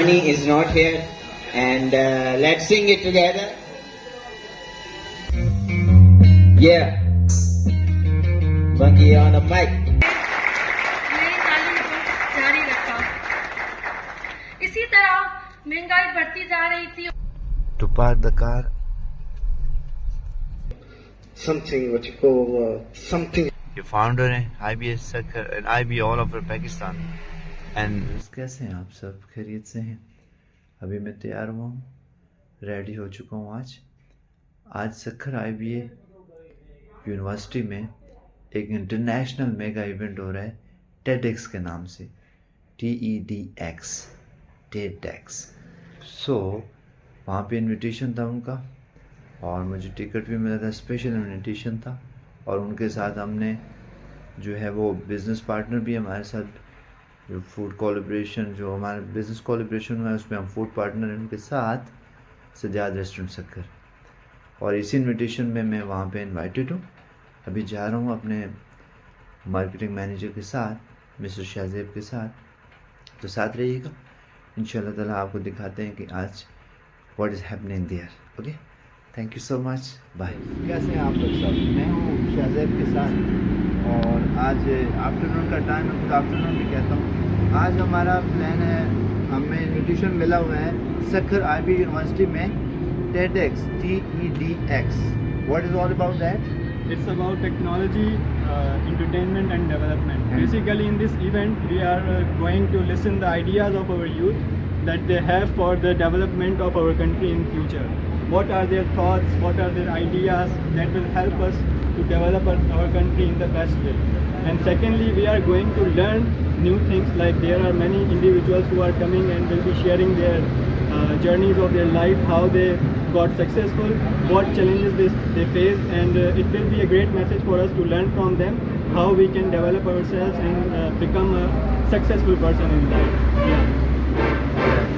Shani is not here, and let's sing it together. Yeah, Bunky on the mic. मेरी तालीम को जारी रखा। इसी तरह महंगाई बढ़ती जा रही थी। To park the car. Something what you call something. ये फाउंडर हैं IBS Sakhar and IB all over Pakistan. And कैसे हैं आप सब? खैरियत से हैं? अभी मैं तैयार हुआ हूँ, रेडी हो चुका हूँ। आज सखर IBA यूनिवर्सिटी में एक इंटरनेशनल मेगा इवेंट हो रहा है TEDx के नाम से, TEDx। सो वहाँ पे इनविटेशन था उनका और मुझे टिकट भी मिला था, स्पेशल इनविटेशन था। और उनके साथ हमने जो है वो बिज़नेस पार्टनर भी हमारे साथ, जो फूड कोलैबोरेशन, जो हमारा बिज़नेस कोलैबोरेशन हुआ है उसमें हम फूड पार्टनर हैं उनके साथ, सजाद रेस्टोरेंट सखर। और इसी इनविटेशन में मैं वहाँ पे इनवाइटेड हूँ। अभी जा रहा हूँ अपने मार्केटिंग मैनेजर के साथ, मिस्टर शाहजेब के साथ, तो साथ रहिएगा। इंशाल्लाह ताला आपको दिखाते हैं कि आज what is happening there. Okay, thank you so much, bye. कैसे हैं आप लोग सब? मैं हूँ शाहजेब के साथ और आज आफ्टरनून का टाइम है, गुड आफ्टरनून भी कहता हूँ। आज हमारा प्लान है, हमें इन्विटेशन मिला हुआ है सखर IB यूनिवर्सिटी में TEDx, TEDx। What is all about that? It's about technology, entertainment and development. Basically in this event we are going to listen the ideas of our youth that they have for the development of our country in future. What are their thoughts, what are their ideas that will help us to develop our country in the best way. And secondly, we are going to learn new things, like there are many individuals who are coming and will be sharing their journeys of their life, how they got successful, what challenges they faced, and it will be a great message for us to learn from them how we can develop ourselves and become a successful person in life. Yeah.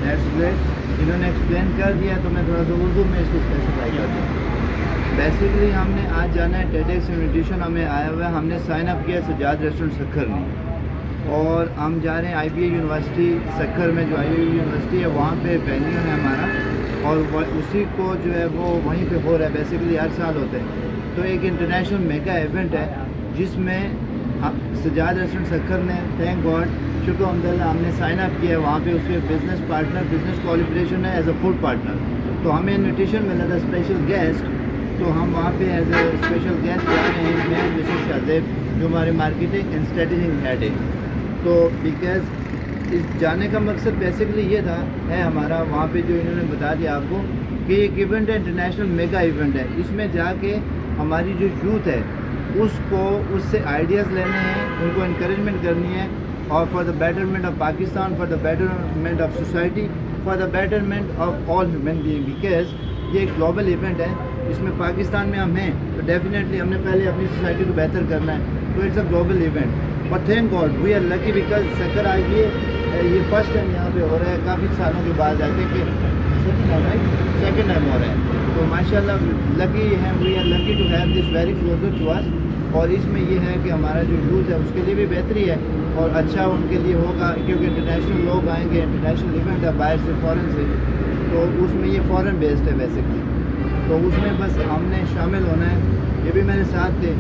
That's great. इन्होंने explain कर दिया तो मैं थोड़ा सा उर्दू में इसको specify कर दूँ। बेसिकली हमने आज जाना है TEDx इन्विटेशन हमें आया हुआ है, हमने साइन अप किया सजाद रेस्टोरेंट सखर में, और हम जा रहे हैं IBA यूनिवर्सिटी सखर में। जो IBA यूनिवर्सिटी है वहाँ पे वेन्यू है हमारा, और उसी को जो है वो वहीं पे हो रहा है। बेसिकली हर साल होते हैं। तो एक इंटरनेशनल मेगा इवेंट है जिसमें सजाद रेस्टोरेंट सखर ने, थैंक गॉड, शुक्र अल्हम्दुलिल्लाह, हमने साइन अप किया है वहाँ पे। उसके बिज़नेस पार्टनर, बिज़नेस कोलैबोरेशन है एज अ फूड पार्टनर। तो हमें इन्विटेशन मिला था स्पेशल गेस्ट, तो हम वहाँ पे एज ए स्पेशल गेस्ट जा रहे हैं। मैं मिस्टर शाहजेब जो हमारे मार्केटिंग एंड स्ट्रेटेजिंग हेड है। तो बिकॉज इस जाने का मकसद बेसिकली ये था है हमारा, वहाँ पे जो इन्होंने बता दिया आपको कि एक इवेंट है, इंटरनेशनल मेगा इवेंट है। इसमें जाके हमारी जो यूथ है उससे आइडियाज़ लेने हैं, उनको इनकरेजमेंट करनी है, और for the betterment of Pakistan, for the betterment of society, for the betterment of all human being. Because ये एक ग्लोबल इवेंट है, इसमें पाकिस्तान में हम हैं तो डेफिनेटली हमने पहले अपनी सोसाइटी को बेहतर करना है। तो it's a global event, but thank God we are lucky because Sukkur IBA ये फर्स्ट टाइम यहाँ पे हो रहा है, काफ़ी सालों के बाद आके कि सेकेंड टाइम हो रहा है। तो माशाल्लाह लकी हैं, we are lucky to have this very closer to us. और इसमें ये है कि हमारा जो यूथ है उसके लिए भी बेहतरी है और अच्छा उनके लिए होगा, क्योंकि इंटरनेशनल लोग आएंगे, इंटरनेशनल इवेंट है बाहर से, फ़ॉरेन से, तो उसमें ये फ़ॉरेन बेस्ड है बेसिकली। तो उसमें बस हमने शामिल होना है। ये भी मेरे साथ थे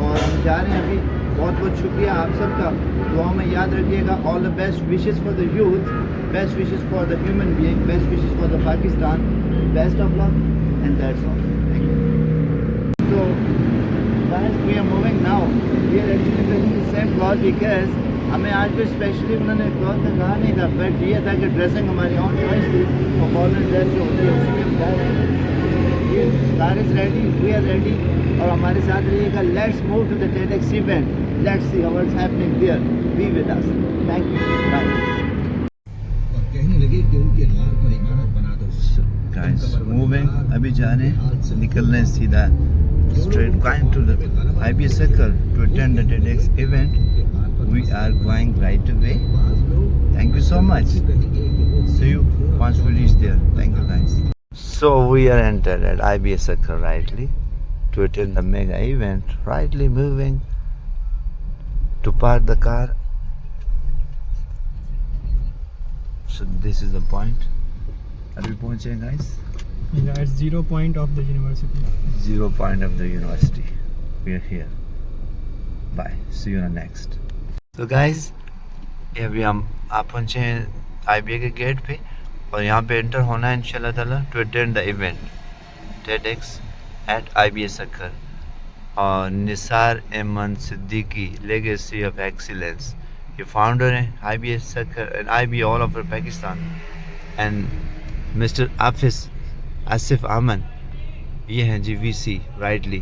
और हम जा रहे हैं अभी। बहुत बहुत शुक्रिया आप सबका, दुआ में याद रखिएगा। All the best wishes for the youth, best wishes for the human being, best wishes for the Pakistan, best of luck and that's all. Thank you. So guys we are moving now, we are actually taking the same cloth because हमें आज भी specially उन्होंने cloth का कहा नहीं था, but ये था कि ड्रेसिंग हमारी ऑन चॉइस थी और फॉर्मल ड्रेस जो होती है उसी में बताया है। Car is ready, we are ready, और हमारे साथ रहिएगा। Let's move to the TEDx event, let's see how it's happening there, be with us. Thank you, bye. और कहने लगे कि उनके हार पर इमारत बना दो। गाइस मूविंग, अभी जा रहे हैं, निकल रहे हैं सीधा straight going to the IBA Circle to attend the TEDx event. We are going right away. Thank you so much. See you once we reach there. Thank you guys. So we are entered at IBA Circle rightly to attend the mega event. Rightly moving to park the car. So this is the point. अभी पहुँचे guys. Yeah, it's 0 point of the university. 0 point of the university. We are here. Bye. See you on the next. So guys, ये अभी हम आप पहुँचे हैं IBA के gate पे और यहाँ पे एंटर होना है इंशाल्लाह ताला to attend the event TEDx at IBA Sakkar और Nisar Ahmed Siddiqui Legacy of Excellence ये फाउंडर हैं IBA Sakkar and IBA all over Pakistan and Mr. Asif Aman ये हैं जी VC rightly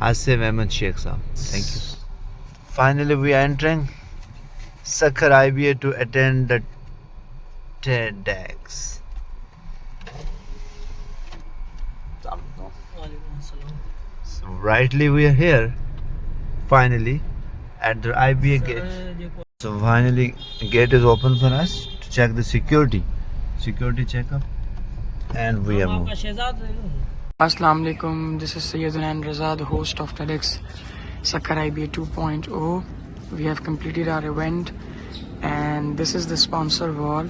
आसिफ अहमद शेख साहब thank you. Finally we are entering Sakkar IBA to attend the TEDx. So rightly we are here finally at the IBA gate. So finally gate is open for us to check the security checkup and we are moving. Assalamu alaikum, this is Sayyidina Raza, the host of TEDx Sakkar IBA 2.0. We have completed our event and this is the sponsor wall.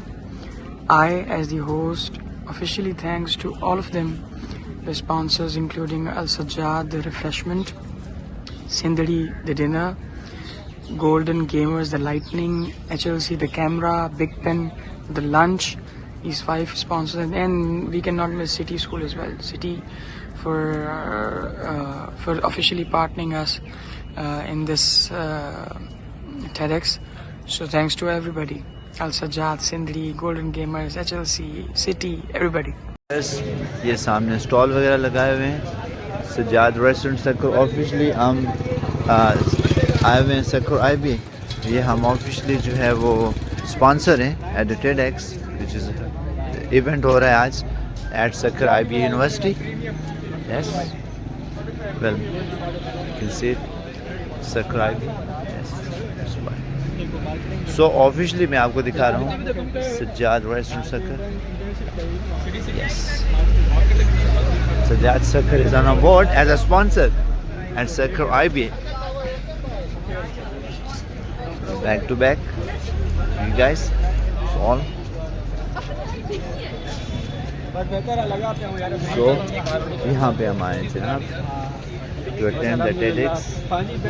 I, as the host, officially thanks to all of them, the sponsors including Al Sajjad, the refreshment, Sindri, the dinner, Golden Gamers, the lightning, HLC, the camera, Big Pen, the lunch. These 5 sponsors, and we cannot miss City School as well. City for officially partnering us in this TEDx. So thanks to everybody. Al Sajjad, Sindri, Golden Gamers, HLC, City, everybody. Yes, ये सामने stall वगैरह लगाए हुए हैं Sajjad restaurant सक्कर officially हम आए हुए हैं सक्कर IBA ये हम ऑफिशियली जो है वो स्पॉन्सर हैं at the TEDx which is event हो रहा है आज at Sukkur IBA university yes well you can see it Sukkur IBA yes so officially मैं आपको दिखा रहा हूँ Sajjad restaurant Sukkur yes Sajjad Sukkur is on board as a sponsor at Sukkur IBA back to back you guys all so यहाँ पे हम आए जनाब to attend the TEDx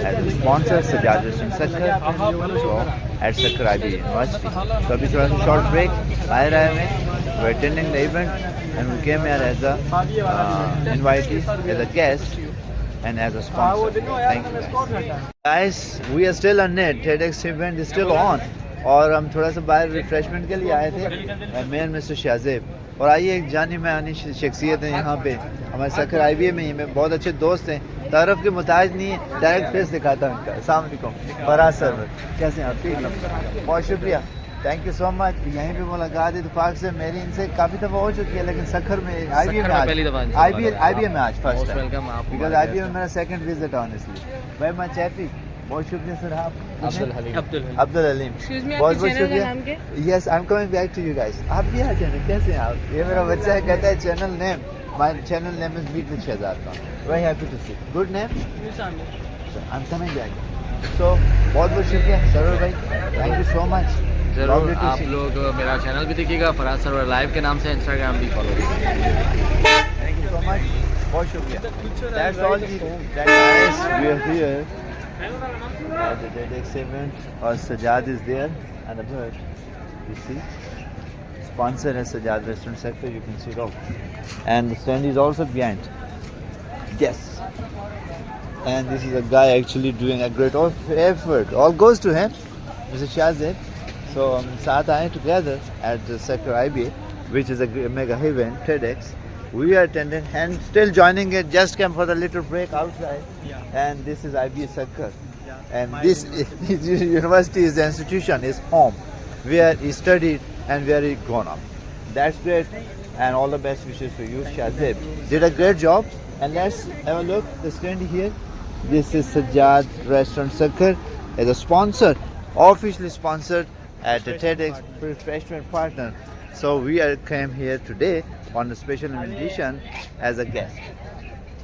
as a sponsor Sajjad Sakkar so at Sakkar IBA University so अभी थोड़ा सा short break आए रहे हैं we're attending the event and we came here as a invitee as a guest and as a sponsor. Thank you guys. We are still on net. TEDx event is still on. और हम थोड़ा सा बाहर refreshment के लिए आए थे मैं मिस्टर शाहजेब और आइए एक जानी मानी शख्सियत है यहाँ पे हमारे सक्कर IBA में ही में बहुत अच्छे दोस्त हैं तारफ़ के मुताज नहीं है डायरेक्ट फेस दिखाता हूँ उनका अस्सलाम वालेकुम फराज सर कैसे हैं आप ठीक बहुत शुक्रिया थैंक यू सो मच यहीं पे मुलाकात इत्तेफाक से मेरी इनसे काफ़ी दफ़ा हो चुकी है लेकिन सक्कर में IBA में आज फर्स्ट बिकॉज IBA में मेरा second visit honestly very much happy बहुत शुक्रिया सर आप अब्दुल हलीम बहुत बहुत शुक्रिया yes I am coming back to you guys आप भी आ जाए कैसे हैं आप ये मेरा बच्चा है कहता है channel name my channel name is meet with Shahzad Khan very happy to see good name I am coming back so बहुत बहुत शुक्रिया सरोवर भाई थैंक यू सो मच जरूर आप लोग मेरा चैनल भी देखिएगा फराज सरोवर लाइव के नाम से इंस्टाग्राम भी follow thank you so much बहुत शुक्रिया that's all guys we are here at the TEDx event or Sajjad is there and above you see sponsor is Sajjad Restaurant Sector you can see it all and the stand is also behind yes and this is a guy actually doing a great effort all goes to him Mr. Shazib so साथ आए together at the Sector IBA which is a mega event TEDx we are attending and still joining it just came for the little break outside and this is IBA Sakkar and this university is the institution is home where he studied and where he grown up that's great and all the best wishes for you Shazib did a great job and let's have a look the stand here this is Sajjad Restaurant Sakkar as a sponsor officially sponsored at the TEDx refreshment partner so we came here today on a special invitation as a guest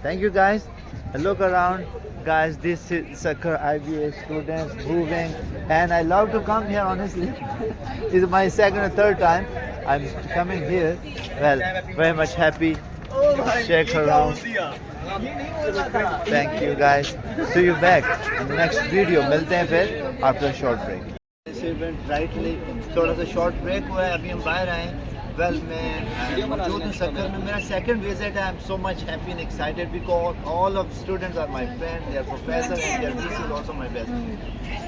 thank you guys and look around Guys, this is Sakhar IBA students moving, and I love to come here. Honestly, this is my second or third time I'm coming here. Well, very much happy. Check around. Thank you, guys. See you back in the next video. मिलते हैं फिर after a short break. Rightly, थोड़ा सा short break हुआ है. अभी हम बाहर आए हैं. Well, मैं मौजूद हूँ सक्कर में. मेरा second visit है. I'm so much happy and excited because all of students are my friends. They are professors and their teachers is also my best friend.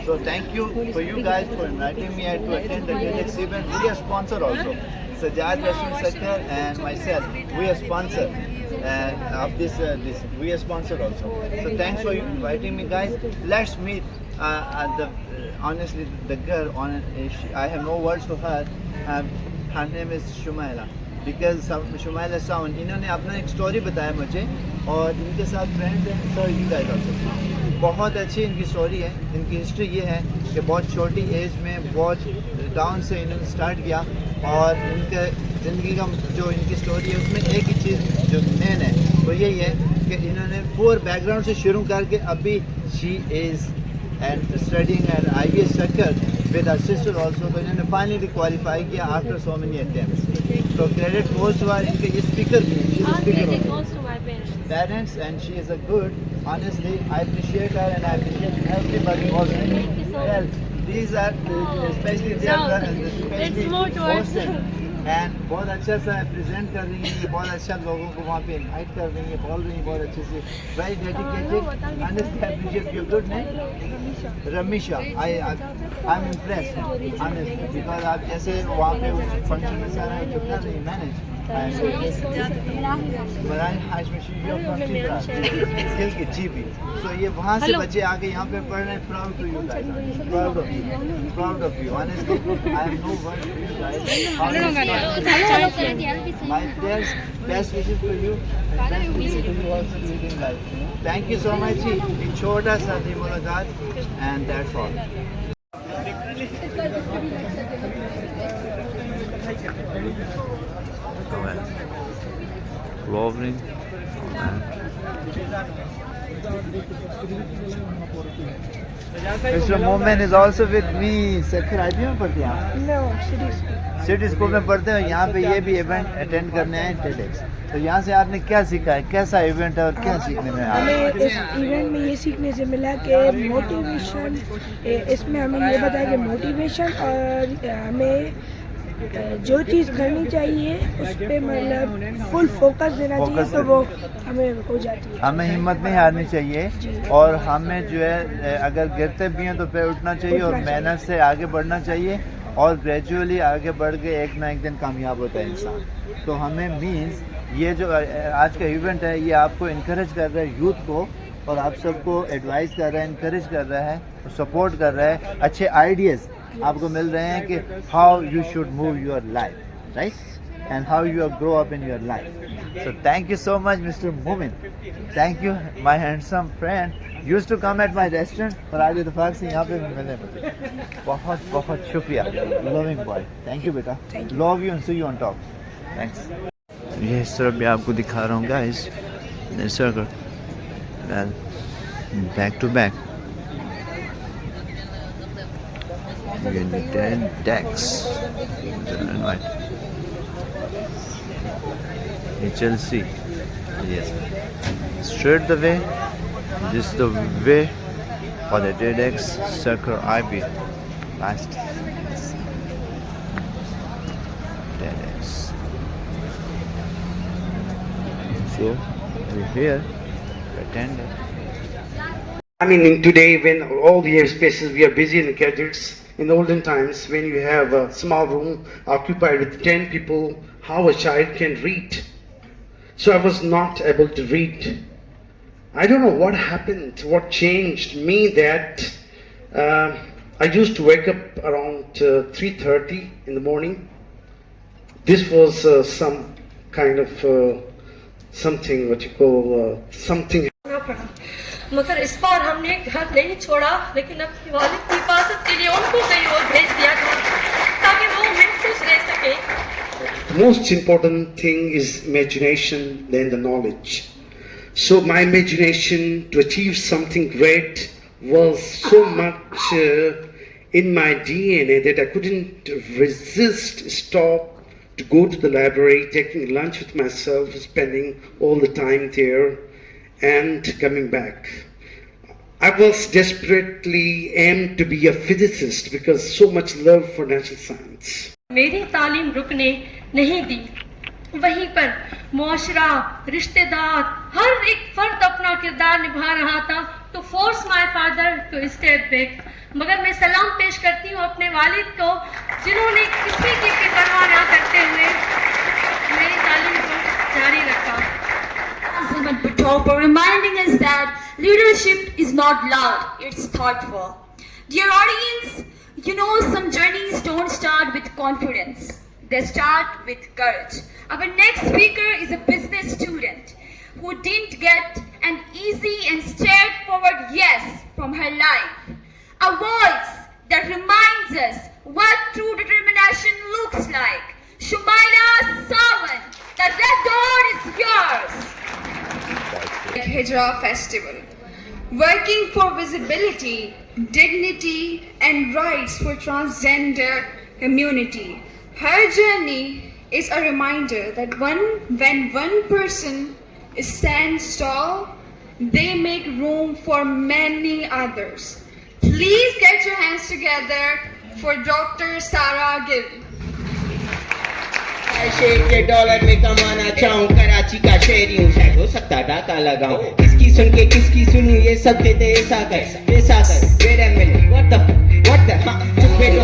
So thank you for you guys for inviting me to attend the TEDx event. We are sponsor also. Sajjad Rashid Sakkar and myself, we are sponsor of this. We are sponsor also. So thanks for inviting me, guys. Let's meet honestly the girl. I have no words for her. Her name is Shumaila. Because Shumaila Sound, इन्होंने अपना एक story बताया मुझे और इनके साथ friends हैं. So you guys also. बहुत अच्छी इनकी स्टोरी है. इनकी हिस्ट्री ये है कि बहुत छोटी एज में बहुत डाउन से इन्होंने स्टार्ट किया और इनके ज़िंदगी का जो इनकी स्टोरी है उसमें एक ही चीज़ जो मेन है वो यही है कि इन्होंने पूर बैकग्राउंड से शुरू करके अभी she is and studying at IBA Sakkar with her sister also. तो इन्होंने फाइनली क्वालिफाई किया आफ्टर सो मेनी अटेम्प्ट्स. तो क्रेडिट गोज़ टू हर. इनके स्पीकर भी parents and she is a good. Honestly, I appreciate her and I appreciate everybody also. Well, these are especially they are especially and बहुत अच्छा सा present कर रही हैं. बहुत अच्छा लोगों को वहाँ पे इनवाइट कर रही हैं. बोल रही हैं बहुत अच्छे से. Very dedicated. Honestly, I appreciate your good name. Ramisha. I'm impressed. Honestly, because आप जैसे वहाँ पे उस फंक्शन में सारा कितना नहीं manage. Maran Hashmi you're from Tripura. GB. So ये वहाँ से बच्चे आके यहाँ पे पढ़ रहे हैं. Proud to you guys. Proud of you. Proud of you. Honestly, I have no words for you guys. My best wishes for you. And best wishes for you also leading life. Thank you so much. एक छोटा सा थी मुलाकात and that's all. Lovely. Mr. Momin is also with me. Sakkar IB में पढ़ते हैं आप? No, city school में पढ़ते हैं. यहाँ पे ये भी इवेंट अटेंड करने आए TEDx. तो यहाँ से आपने क्या सीखा है? कैसा इवेंट है और क्या सीखने में आया? हमें इस इवेंट में ये सीखने से मिला कि मोटिवेशन, इसमें हमें ये बताया कि मोटिवेशन और हमें जो चीज़ करनी चाहिए उस पर मतलब फुल फोकस देना चाहिए तो वो हमें हो जाती है. हमें हिम्मत नहीं हारनी चाहिए और हमें जो है अगर गिरते भी हैं तो फिर उठना चाहिए और मेहनत से आगे बढ़ना चाहिए और ग्रेजुअली आगे बढ़ के एक ना एक दिन कामयाब होता है इंसान. तो हमें मीन्स ये जो आज का इवेंट है ये आपको इनकरेज कर रहा है यूथ को और आप सबको एडवाइस कर रहा है, इनकरेज कर रहा है, सपोर्ट कर रहा है. अच्छे आइडियाज़ आपको मिल रहे हैं कि how you should move your life, right, and how you grow up in your life. So thank you so much mister Momin. Thank you my handsome friend. Used to come at my restaurant और आज इत्तेफाक से यहाँ पे मिलने मुझे. बहुत बहुत शुक्रिया. Loving boy. थैंक यू बेटा. Love you and see you on top. Thanks. ये इस तरफ भी आपको दिखा रहा हूँ guys. Circle back to back. TEDx. Chelsea. Yes. Straight the way. This is the way for the TEDx Sakkar IB. Last. TEDx. So we're here. Attending. I mean, in today, when all the spaces we are busy in the gadgets, in the olden times, when you have a small room occupied with 10 people, how a child can read? So I was not able to read. I don't know what happened, what changed me that I used to wake up around 3:30 in the morning. This was some kind of something, what you call something. मगर इस बार हमने घर नहीं छोड़ा लेकिन अपनी वालिद की हिफाजत के लिए उनको कहीं और भेज दिया ताकि वो महफूज रह सके. The most important thing is imagination than the knowledge. So my imagination to achieve something great was so much in my DNA that I couldn't stop to go to the library, taking lunch with myself, spending all the time there, and coming back. I was desperately aimed to be a physicist because so much love for natural science. मेरी तालीम रुकने नहीं दी। वहीं पर मुआशरा, रिश्तेदार, हर एक फर्द अपना किरदार निभा रहा था to force my father to step back। मगर मैं सलाम पेश करती हूँ अपने वालिद को जिन्होंने किसी की परवाह ना करते हुए मेरी तालीम को जारी रखा। Ahmed Butov for reminding us that leadership is not loud, it's thoughtful. Dear audience, you know some journeys don't start with confidence, they start with courage. Our next speaker is a business student who didn't get an easy and straightforward yes from her life. A voice that reminds us what true determination looks like. Shumaila Sawan, the red door is yours. Hijra Festival, working for visibility, dignity and rights for transgender community. Her journey is a reminder that when one person stands tall, they make room for many others. Please get your hands together for Dr. Sarah Gill. Sheikh के dollar में कमाना चाहूँ, कराची का शहरी हूँ, शायद हो सकता डाका लगाऊं। किसकी सुन के किसकी सुनूं, ये सब देते ऐसा कर मेरे मिले what the चुप बैठो,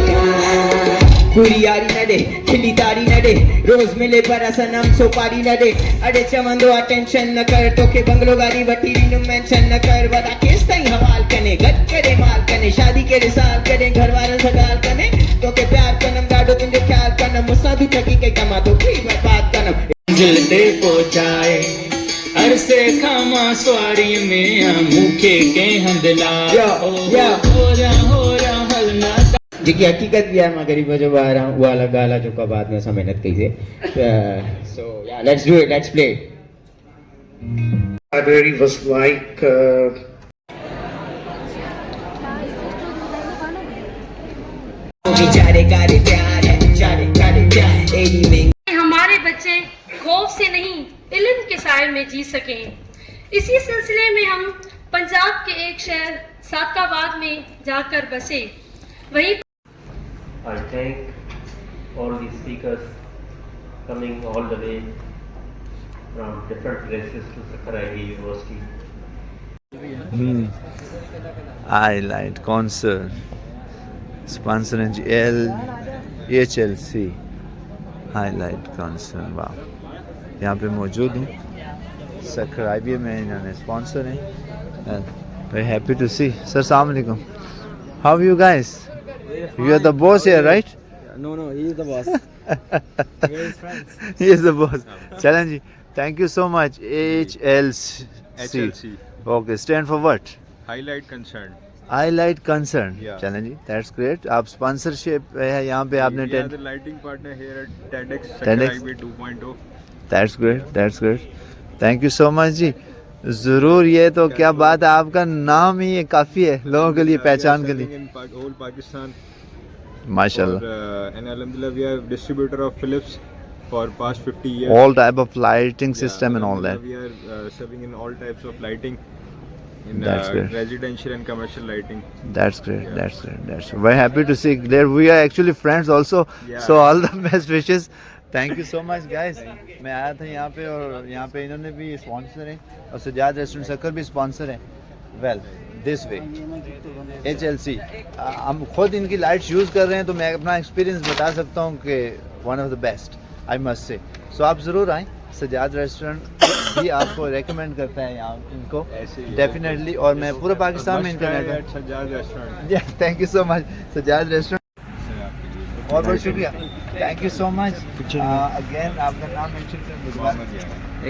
पूरी यारी न दे, खिली तारी न दे, रोज मिले पर असनम सो पारी न दे। अरे चवंदो अटेंशन न कर, तो के बंगलो गाड़ी वटीरी नु मेंशन न कर। वदा केस ताई हवाल कने, गट करे माल कने, शादी के रिसाल करे, घर वाले सगाल कने, तो के प्यार कनम गाडो तुझे ख्याल कनम, मुसा तू ठगी के कमा तो कोई बर्बाद कनम। जलते पहुंचाए अरसे खामा सवारी में मुखे के हंदला हो रहा हलना जेकी हकीकत भी है, मां गरीब जो बाहर हुआ लगा जो का बाद में सब मेहनत कई से। So yeah, let's do it, let's play. Library was like हमारे बच्चे खौफ से नहीं इल्म के साए में जी सकें। इसी सिलसिले में हम पंजाब के एक शहर सादकाबाद में जाकर बसे। वहीं I thank all the speakers coming all the way from different places to Sakkara University. Highlight concert sponsoring HLC highlight concert। वाह, यहाँ पे मौजूद हूँ, सक्राइबिया में इन्होंने स्पॉन्सर हैं। Very happy to see. Sir, Assalamu alaikum. How are you guys? You are the boss here, right? No, he is the boss. We are his friends. He is the boss. Chalan ji, thank you so much. HLC. Okay, stand for what? Highlight concern. Highlight concern. Yeah. Chalan ji, that's great. आप sponsorship है यहाँ पे आपने We are the lighting partner here at TEDx TEDx Sakkara 2.0. That's great. That's great. Thank you so much जी। जरूर, ये तो क्या बात है, आपका नाम ही ये काफ़ी है लोगों के लिए, पहचान के लिए। Whole Pakistan. माशाल्लाह। And alhamdulillah, we are distributor of Philips for past 50 years. All type of lighting system and all that. We are serving in all types of lighting, in That's great. residential and commercial lighting. That's great. That's great. That's very happy to see that we are actually friends also. Yeah. So all the best wishes. Thank you so much guys। मैं आया था यहाँ पे और यहाँ पे इन्होंने भी स्पॉन्सर हैं और सजाद रेस्टोरेंट सक्कर भी स्पॉन्सर हैं। वेल दिस वे HLC, हम खुद इनकी लाइट्स यूज़ कर रहे हैं तो मैं अपना एक्सपीरियंस बता सकता हूँ कि one of the best I must say. So आप ज़रूर आएँ, सजाद रेस्टोरेंट भी आपको रेकमेंड करता है यहाँ इनको डेफिनेटली, और मैं पूरे पाकिस्तान में internet. Sajjad restaurant. Thank you so much Sajjad restaurant, बहुत बहुत शुक्रिया। Thank you so much again. आपका नाम मेंशन कर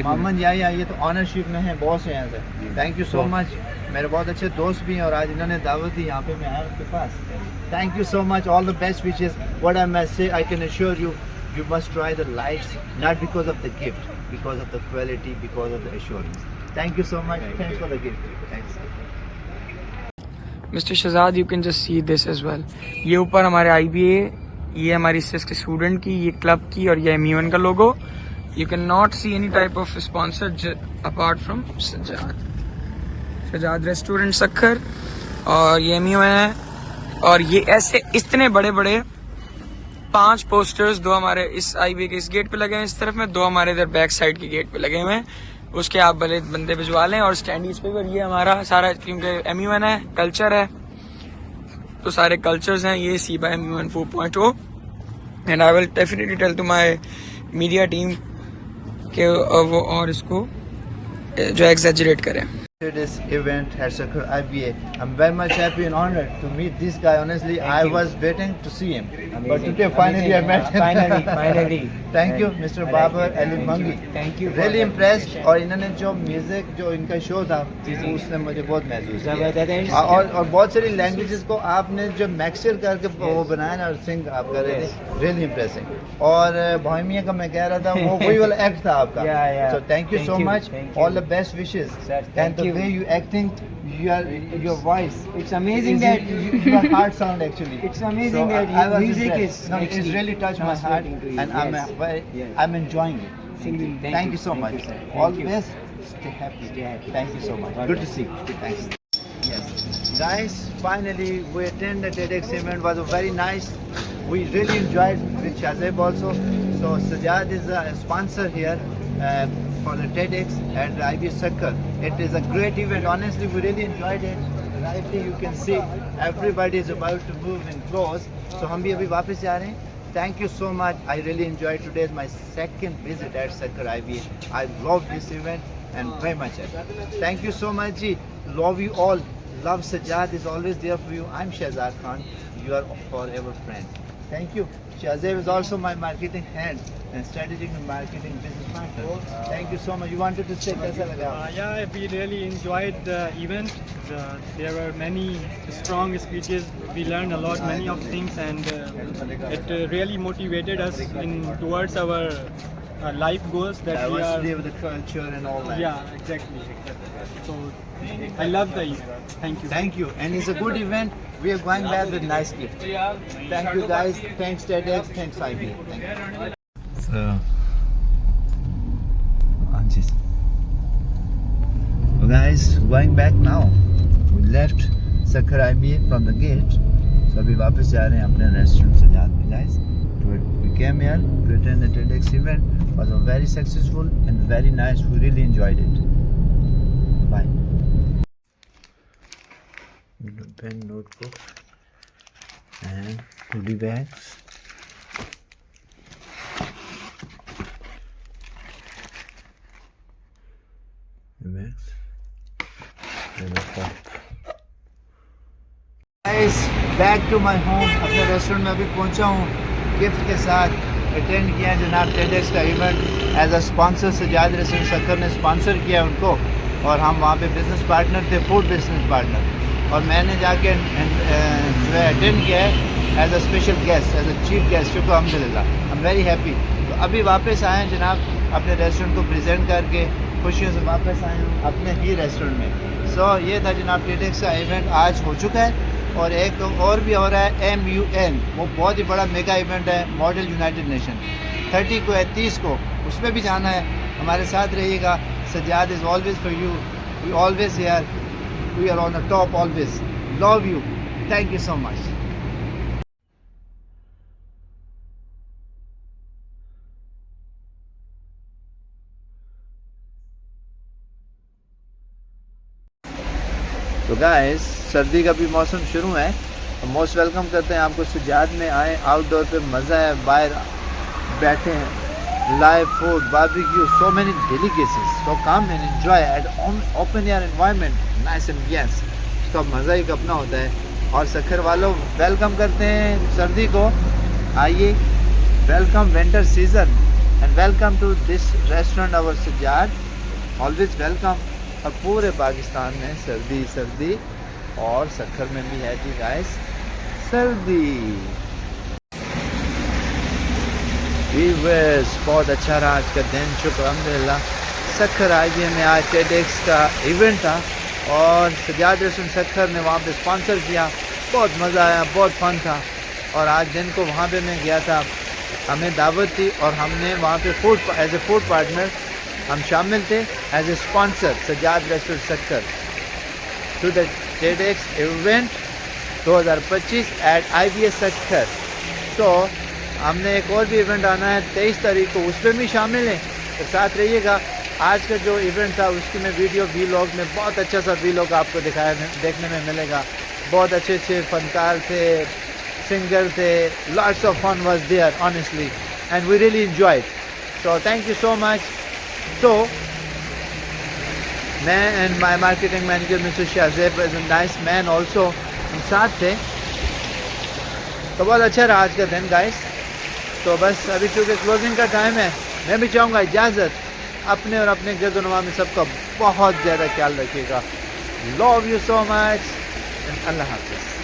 मोहम्मद याया, ये तो ऑनरशिप में है, बॉस है यहाँ से। थैंक यू सो मच, मेरे बहुत अच्छे दोस्त भी हैं और आज इन्होंने दावत दी, यहाँ पे मैं आया उनके पास। Thank you so much, all the best wishes. What I must say, I can assure you, you must try the lights, not because of the gift, because of the quality, because of the assurance. Thank you so much. Thanks for the gift. Thanks. Mister Shahzad, you can just see this as well. ये ऊपर हमारे IBA, ये हमारी सिस के student की, ये club की, और ये MUN का logo. You can not see any type of sponsor apart from Sajjad restaurant Sukkur, और ये MUN है. और ये ऐसे इतने बड़े बड़े 5 पोस्टर्स, 2 हमारे इस IBA के इस गेट पे लगे हैं इस तरफ में, 2 हमारे इधर बैक साइड के गेट पे लगे हुए हैं. उसके आप भले बंदे भिजवा लें. और स्टैंडीज पे ये हमारा सारा, क्योंकि MUN है, कल्चर है, तो सारे कल्चर्स हैं. ये C by MUN 4.0. And I will definitely tell to my media team कि वो और इसको जो एग्जैजरेट करें. This event at Sakhar IBA. I'm very much happy and honored to meet this guy. Honestly, I was waiting to see him, but today finally I met him. Finally. Thank you, Mr. Babar Ali Mangi. Thank you. Really impressed. और इन्होंने जो music, जो इनका show था, उसने मुझे बहुत महसूस किया. और बहुत सारी लैंग्वेजेस को आपने जो मिक्सचर करके वो बनाया ना, और सिंग आप कर रहे थे, रियली इम्प्रेसिंग. और बोहेमिया का मैं कह रहा था, वो वही वाला एक्ट था आपका. So thank you so much. All the best wishes. And the way you acting, your voice, It's amazing that your heart sound actually. It's amazing that your music is it's really touched my heart, and I'm enjoying it. Singing. Thank you so much. All the best. Stay happy. Thank you so much. Good to see you. Thanks. Yes. Guys, finally we attended the TEDx event. Was very nice. We really enjoyed with Shazeb also. So Sajad is a sponsor here for the TEDx and IBA Sakhar. It is a great event. Honestly, we really enjoyed it. Right here you can see everybody is about to move and close. So हम भी अभी वापस जा रहे हैं. Thank you so much. I really enjoyed today. Is my second visit at Sakhar IBA. I love this event and very much. Thank you so much ji. Love you all. Love Sajad is always there for you. I'm Shahzad Khan. You are forever friend. Thank you. Shazeb is also my marketing hand and strategic and marketing business partner. Thank you so much. You wanted to say kaisa laga? Yeah, we really enjoyed the event. There were many strong speeches. We learned a lot, many of things, and it really motivated us towards our life goals that we are. With the culture and all that. Yeah, exactly. So I love the event. Thank you. Thank you. And it's a good event. We are going back with nice gift. Thank you guys. Thanks TEDx. Thanks IBA. Thank you. So, guys, going back now. We left Sakhar IBA from the gate. So अभी वापस जा रहे हैं अपने restaurant Sajjad में, guys. We came here to attend the TEDx event. It was very successful and very nice. We really enjoyed it. Bye. Pen, notebook, and goodie bags. Guys, back to my home. अपने restaurant में अभी पहुंचा हूँ gift के साथ. Attend किया जनाब TEDx का event as a sponsor. Sajjad restaurant Sukkur ने स्पॉन्सर किया उनको, और हम वहाँ पे बिजनेस पार्टनर थे, फूड बिजनेस पार्टनर. और मैंने जाके जो है अटेंड किया है as a special guest, as a chief guest. शुक्र अल्हम्दुलिल्लाह, आई एम वेरी हैप्पी. तो अभी वापस आए हैं जनाब अपने रेस्टोरेंट को प्रेजेंट करके, खुशियों से वापस आए हैं अपने ही रेस्टोरेंट में. सो ये था जनाब TEDx का इवेंट आज हो चुका है, और एक और भी हो रहा है MUN. वो बहुत ही बड़ा मेगा इवेंट है, मॉडल यूनाइटेड नेशन. 30 को है, 30 को, उसमें भी जाना है. हमारे साथ रहिएगा. Sajad is always for you. We always here. We are on the top always. Love you. Thank you so much. तो गाइस, सर्दी का भी मौसम शुरू है. मोस्ट वेलकम करते हैं आपको. सजाद में आए, आउटडोर पे मज़ा है, बाहर बैठे हैं, live food, barbecue, so many delicacies. So come and enjoy at open air environment, nice ambience. इसका मज़ा ही अपना होता है. और सक्खर वालों, वेलकम करते हैं सर्दी को. आइए, welcome winter season and welcome to this restaurant our Sajjad. Always welcome. और पूरे पाकिस्तान में सर्दी सर्दी, और सक्खर में भी है जी गाइस सर्दी. बहुत अच्छा रहा आज का दिन, शुक्र अल्हम्दुलिल्लाह. सक्खर IBA में आज TEDx का इवेंट था और सजाद रेस्टोरेंट सक्खर ने वहाँ पे स्पॉन्सर किया। बहुत मज़ा आया, बहुत फन था। और आज दिन को वहाँ पे मैं गया था, हमें दावत थी और हमने वहाँ पे एज ए फूड पार्टनर हम शामिल थे as a sponsor Sajjad restaurant Sukkur to the TEDx event 2025 at IBA Sukkur. तो हमने एक और भी इवेंट आना है 23 तारीख को, उस पर भी शामिल हैं, तो साथ रहिएगा। आज का जो इवेंट था उसकी मैं वीडियो वीलॉग में बहुत अच्छा सा वीलॉग आपको देखने में मिलेगा। बहुत अच्छे अच्छे फनकार थे, सिंगर थे, lots of fun was there honestly and we really enjoyed. So thank you so much. तो मैं and my marketing manager mister Shahzeb is a nice man also, हम साथ थे। तो बहुत अच्छा रहा आज का दिन गाइस। तो बस अभी चूँकि क्लोजिंग का टाइम है, मैं भी चाहूँगा इजाज़त, अपने और अपने गिरदोनुमा में सबका बहुत ज़्यादा ख्याल रखिएगा। Love you so much and अल्लाह हाफ़िज़।